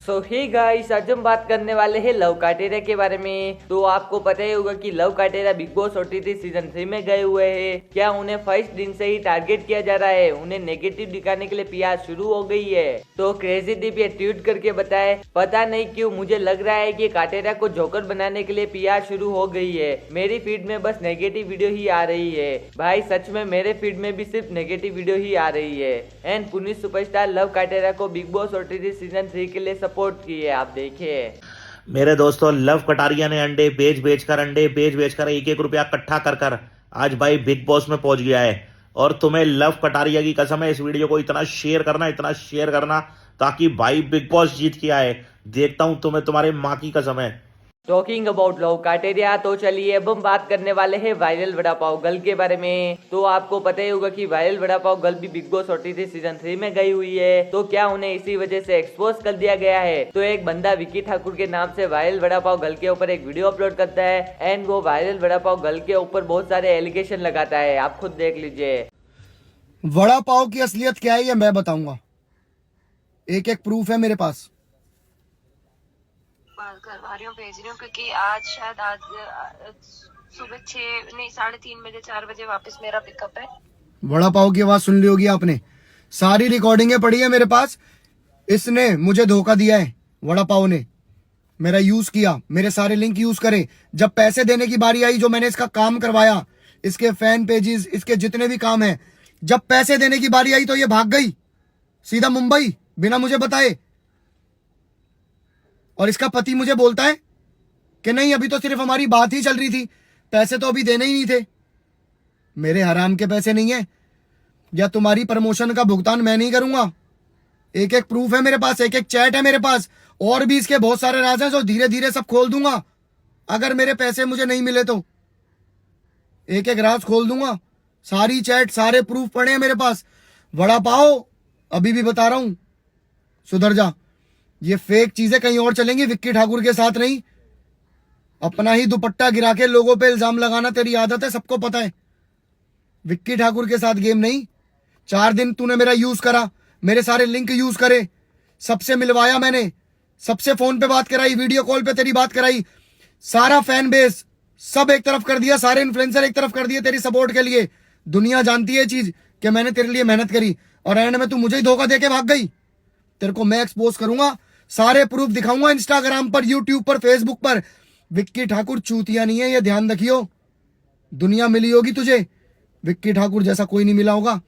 सो hey guys, आज हम बात करने वाले हैं लव काटेरा के बारे में। तो आपको पता ही होगा कि लव काटेरा बिग बॉस ओटीटी सीजन 3 में गए हुए हैं। क्या उन्हें फर्स्ट दिन से ही टारगेट किया जा रहा है? उन्हें नेगेटिव दिखाने के लिए पीआर शुरू हो गई है। तो क्रेजी दीप ये ट्वीट करके बताए, पता नहीं क्यों मुझे लग रहा है कि काटेरा को जोकर बनाने के लिए पीआर शुरू हो गई है। मेरी फीड में बस नेगेटिव वीडियो ही आ रही है। भाई सच में मेरे फीड में भी सिर्फ नेगेटिव वीडियो ही आ रही है। एंड पुनीत सुपरस्टार लव काटेरा को बिग बॉस ओटीटी सीजन 3 के लिए सपोर्ट की है। आप देखिए मेरे दोस्तों, लव कटारिया ने अंडे बेच कर 1-1 रुपया इकट्ठा कर आज भाई बिग बॉस में पहुंच गया है। और तुम्हें लव कटारिया की कसम है, इस वीडियो को इतना शेयर करना ताकि भाई बिग बॉस जीत के आए। देखता हूं तुम्हें, तुम्हारे माँ की कसम है। टॉकिंग अबाउट लव काटेरिया, तो चलिए अब हम बात करने वाले हैं वायरल वड़ा पाव गर्ल के बारे में। तो आपको पता ही होगा कि वायरल वड़ा पाव गर्ल भी बिग बॉस ओटीटी सीजन 3 में गई हुई है। तो क्या उन्हें इसी वजह से एक्सपोज कर दिया गया है? तो एक बंदा विक्की ठाकुर के नाम से वायरल वड़ा पाव गर्ल के ऊपर एक वीडियो अपलोड करता है एंड वो वायरल वड़ा पाव गर्ल के ऊपर बहुत सारे एलिगेशन लगाता है। आप खुद देख लीजिए। वड़ा पाव की असलियत क्या है ये मैं बताऊंगा। एक एक प्रूफ है मेरे पास। करवा रही हूँ, भेज रही हूँ, क्योंकि आज सुबह 6 नहीं 3:30 बजे 4 बजे वापस मेरा पिकअप है। वड़ा पाव की आवाज सुन ली होगी आपने। सारी रिकॉर्डिंगें पड़ी है मेरे पास। इसने मुझे धोखा दिया है। वड़ा पाव ने मेरा यूज किया, मेरे सारे लिंक यूज करे। जब पैसे देने की बारी आई, जो मैंने इसका काम करवाया, इसके फैन पेजेस, इसके जितने भी काम है, जब पैसे देने की बारी आई तो ये भाग गई सीधा मुंबई बिना मुझे बताए। और इसका पति मुझे बोलता है कि नहीं, अभी तो सिर्फ हमारी बात ही चल रही थी, पैसे तो अभी देने ही नहीं थे। मेरे हराम के पैसे नहीं है, या तुम्हारी प्रमोशन का भुगतान मैं नहीं करूंगा। एक एक प्रूफ है मेरे पास, एक एक चैट है मेरे पास, और भी इसके बहुत सारे राज हैं जो धीरे धीरे सब खोल दूंगा। अगर मेरे पैसे मुझे नहीं मिले तो एक एक राज खोल दूंगा। सारी चैट, सारे प्रूफ पड़े हैं मेरे पास। वड़ा पाव, अभी भी बता रहा हूं, सुधर जा। ये फेक चीजें कहीं और चलेंगी, विक्की ठाकुर के साथ नहीं। अपना ही दुपट्टा गिरा के लोगों पे इल्जाम लगाना तेरी आदत है, सबको पता है। विक्की ठाकुर के साथ गेम नहीं। 4 दिन तूने मेरा यूज करा, मेरे सारे लिंक यूज करे, सबसे मिलवाया मैंने, सबसे फोन पे बात कराई, वीडियो कॉल पे तेरी बात कराई। सारा फैन बेस सब एक तरफ कर दिया, सारे इन्फ्लुएंसर एक तरफ कर दिए तेरी सपोर्ट के लिए। दुनिया जानती है चीज कि मैंने तेरे लिए मेहनत करी, और एंड में तू मुझे ही धोखा देके भाग गई। तेरे को मैं एक्सपोज करूंगा, सारे प्रूफ दिखाऊंगा इंस्टाग्राम पर, यूट्यूब पर, फेसबुक पर। विक्की ठाकुर चूतिया नहीं है, ये ध्यान रखियो। दुनिया मिली होगी तुझे, विक्की ठाकुर जैसा कोई नहीं मिला होगा,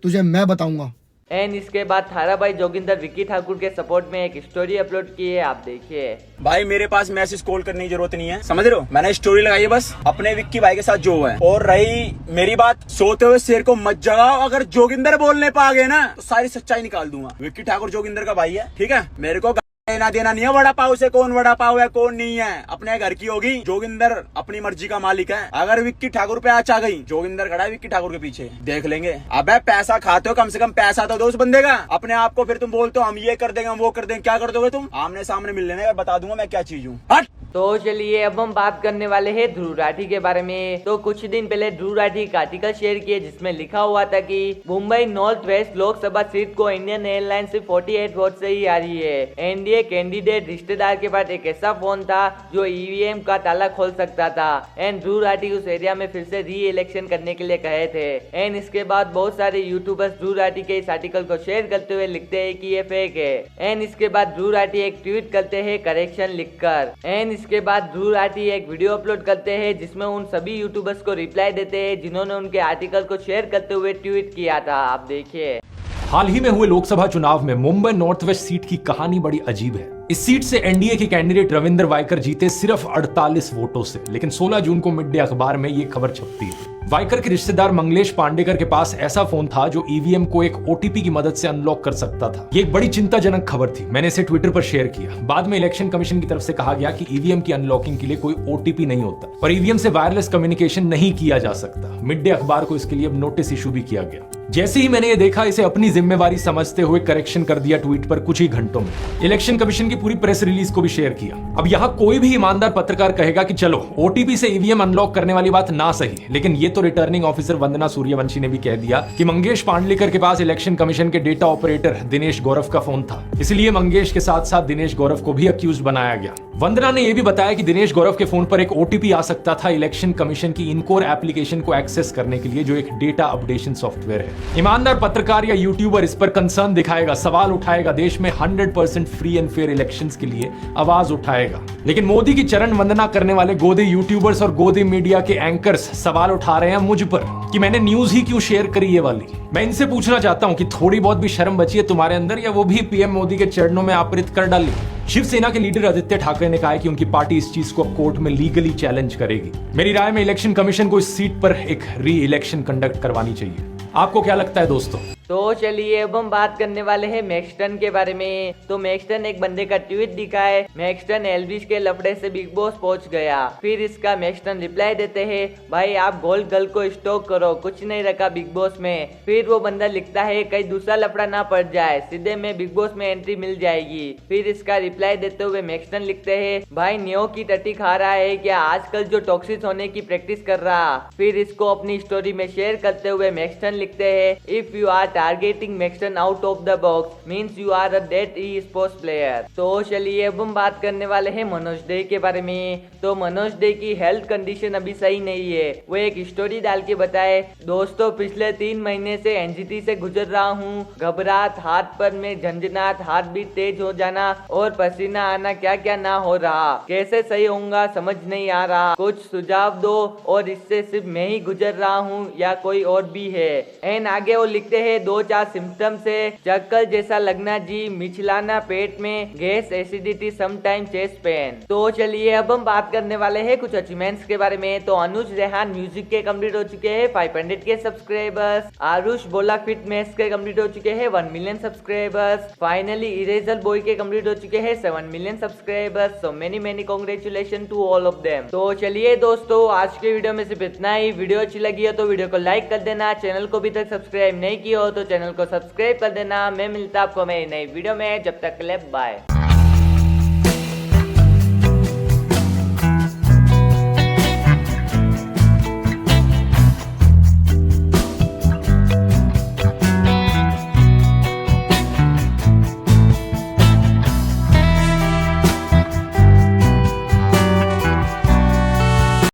तुझे मैं बताऊंगा। एंड इसके बाद थारा भाई जोगिंदर विक्की ठाकुर के सपोर्ट में एक स्टोरी अपलोड की है। आप देखिए। भाई मेरे पास मैसेज कॉल करने की जरूरत नहीं है, समझ रहे हो। मैंने स्टोरी लगाई है बस अपने विक्की भाई के साथ जो हुआ है। और रही मेरी बात, सोते हुए शेर को मत जगाओ। अगर जोगिंदर बोलने पा गए ना तो सारी सच्चाई निकाल दूंगा। विक्की ठाकुर जोगिंदर का भाई है, ठीक है। मेरे को लेना देना नहीं है वड़ा पाव से, कौन वड़ा पाव है कौन नहीं है, अपने घर की होगी। जोगिंदर अपनी मर्जी का मालिक है। अगर विक्की ठाकुर पे आँच आ गई, जोगिंदर खड़ा है विक्की ठाकुर के पीछे, देख लेंगे। अबे पैसा खाते हो, कम से कम पैसा तो दो उस बंदे का। अपने आप को फिर तुम बोलते हो हम ये कर देंगे, हम वो कर देंगे। क्या कर दोगे तुम? आमने सामने मिल लेने का, बता दूंगा मैं क्या चीज हूँ। हट। तो चलिए अब हम बात करने वाले हैं ध्रुव राठी के बारे में। तो कुछ दिन पहले ध्रुव राठी एक आर्टिकल शेयर किए जिसमें लिखा हुआ था कि Mumbai north west Lok Sabha seat को इंडियन एयरलाइंस से 48 वोट से ही आ रही है। एनडीए कैंडिडेट रिश्तेदार के पास एक ऐसा फोन था जो ईवीएम का ताला खोल सकता था। एंड ध्रुव राठी उस एरिया में फिर से री इलेक्शन करने के लिए कहे थे। एंड इसके बाद बहुत सारे यूट्यूबर्स ध्रुव राठी के इस आर्टिकल को शेयर करते हुए लिखते हैं कि ये फेक है। एंड इसके बाद ध्रुव राठी एक ट्वीट करते हैं करेक्शन लिखकर। एंड इसके बाद ध्रुव राठी एक वीडियो अपलोड करते हैं जिसमें उन सभी यूट्यूबर्स को रिप्लाई देते हैं जिन्होंने उनके आर्टिकल को शेयर करते हुए ट्वीट किया था। आप देखिए। हाल ही में हुए लोकसभा चुनाव में मुंबई नॉर्थ वेस्ट सीट की कहानी बड़ी अजीब है। इस सीट से एनडीए के कैंडिडेट रविंद्र वाइकर जीते सिर्फ 48 वोटों से, लेकिन 16 जून को मिड डे अखबार में ये खबर छपती है। वाइकर के रिश्तेदार मंगलेश पांडेकर के पास ऐसा फोन था जो ईवीएम को एक ओटीपी की मदद से अनलॉक कर सकता था। ये एक बड़ी चिंताजनक खबर थी। मैंने इसे ट्विटर पर शेयर किया। बाद में इलेक्शन कमीशन की तरफ से कहा गया कि ईवीएम की अनलॉकिंग के लिए कोई ओटीपी नहीं होता और ईवीएम से वायरलेस कम्युनिकेशन नहीं किया जा सकता। मिड डे अखबार को इसके लिए अब नोटिस इशू भी किया गया। जैसे ही मैंने ये देखा, इसे अपनी जिम्मेवारी समझते हुए करेक्शन कर दिया ट्वीट पर कुछ ही घंटों में। इलेक्शन कमीशन की पूरी प्रेस रिलीज को भी शेयर किया। अब यहाँ कोई भी ईमानदार पत्रकार कहेगा कि चलो ओटीपी से ईवीएम अनलॉक करने वाली बात ना सही, लेकिन ये तो रिटर्निंग ऑफिसर वंदना सूर्यवंशी ने भी कह दिया कि मंगेश पांडलेकर के पास इलेक्शन कमीशन के डेटा ऑपरेटर दिनेश गौरव का फोन था, इसलिए मंगेश के साथ साथ दिनेश गौरव को भी अक्यूज बनाया गया। वंदना ने यह भी बताया कि दिनेश गौरव के फोन पर एक ओटीपी आ सकता था इलेक्शन कमीशन की इनकोर एप्लीकेशन को एक्सेस करने के लिए, जो एक डेटा अपडेशन सॉफ्टवेयर है। ईमानदार पत्रकार या यूट्यूबर इस पर कंसर्न दिखाएगा, सवाल उठाएगा, देश में 100% फ्री एंड फेयर इलेक्शंस के लिए आवाज उठाएगा। लेकिन मोदी की चरण वंदना करने वाले गोदी यूट्यूबर्स और गोदी मीडिया के एंकर्स सवाल उठा रहे हैं मुझ पर कि मैंने न्यूज ही क्यों शेयर करी ये वाली। मैं इनसे पूछना चाहता हूं कि थोड़ी बहुत भी शर्म बची है तुम्हारे अंदर, या वो भी पीएम मोदी के चरणों में आपरित कर डाली। शिवसेना के लीडर आदित्य ठाकरे ने कहा है कि उनकी पार्टी इस चीज को कोर्ट में लीगली चैलेंज करेगी। मेरी राय में इलेक्शन कमीशन को इस सीट पर एक री इलेक्शन कंडक्ट करवानी चाहिए। आपको क्या लगता है दोस्तों? तो चलिए अब हम बात करने वाले हैं मैक्सटन के बारे में। तो मैक्सटन एक बंदे का ट्वीट दिखा है, मैक्सटन एल्विस के लफड़े से बिग बॉस पहुंच गया। फिर इसका मैक्सटन रिप्लाई देते हैं, भाई आप गोल्ड गर्ल को स्टॉक करो, कुछ नहीं रखा बिग बॉस में। फिर वो बंदा लिखता है, कहीं दूसरा लफड़ा ना पड़ जाए, सीधे में बिग बॉस में एंट्री मिल जाएगी। फिर इसका रिप्लाई देते हुए मैक्सटन लिखते हैं, भाई न्यो की टट्टी खा रहा है क्या आजकल जो टॉक्सिक होने की प्रैक्टिस कर रहा। फिर इसको अपनी स्टोरी में शेयर करते हुए मैक्सटन लिखते हैं, if you are targeting Maxtern out of the box means you are a dead esports player. तो चलिए अब हम बात करने वाले हैं मनोज डे के बारे में। तो मनोज डे की हेल्थ कंडीशन अभी सही नहीं है। वो एक स्टोरी डाल के बताए, दोस्तों पिछले 3 महीने से एंजाइटी से गुजर रहा हूँ, घबराहट, हाथ पर में झंझनाहट, हाथ भी तेज हो जाना और पसीना आना, क्या क्या ना हो रहा, कैसे सही होऊंगा समझ नहीं आ रहा, कुछ सुझाव दो। और इससे सिर्फ मैं ही गुजर रहा हूँ या कोई और भी है। एंड आगे वो लिखते हैं 2-4 सिम्टम्स है, चक्कर जैसा लगना जी, मिचलाना पेट में, gas, acidity, sometime chest pain. तो चलिए अब हम बात करने वाले हैं कुछ अचीवमेंट्स के बारे में। तो अनुज रेहान म्यूजिक के कंप्लीट हो चुके हैं 500 के सब्सक्राइबर्स। आरुष बोला फिट मैथ्स के कंप्लीट हो चुके हैं 1 million subscribers. Finally eraser boy के कंप्लीट हो चुके हैं 7 million subscribers. So many congratulation to all of them. तो चलिए दोस्तों आज के वीडियो में सिर्फ इतना ही। वीडियो अच्छी लगी हो तो वीडियो को लाइक कर देना, चैनल को अभी तक सब्सक्राइब नहीं किया हो तो चैनल को सब्सक्राइब कर देना। मैं मिलता आपको मेरी नई वीडियो में, जब तक के लिए बाय।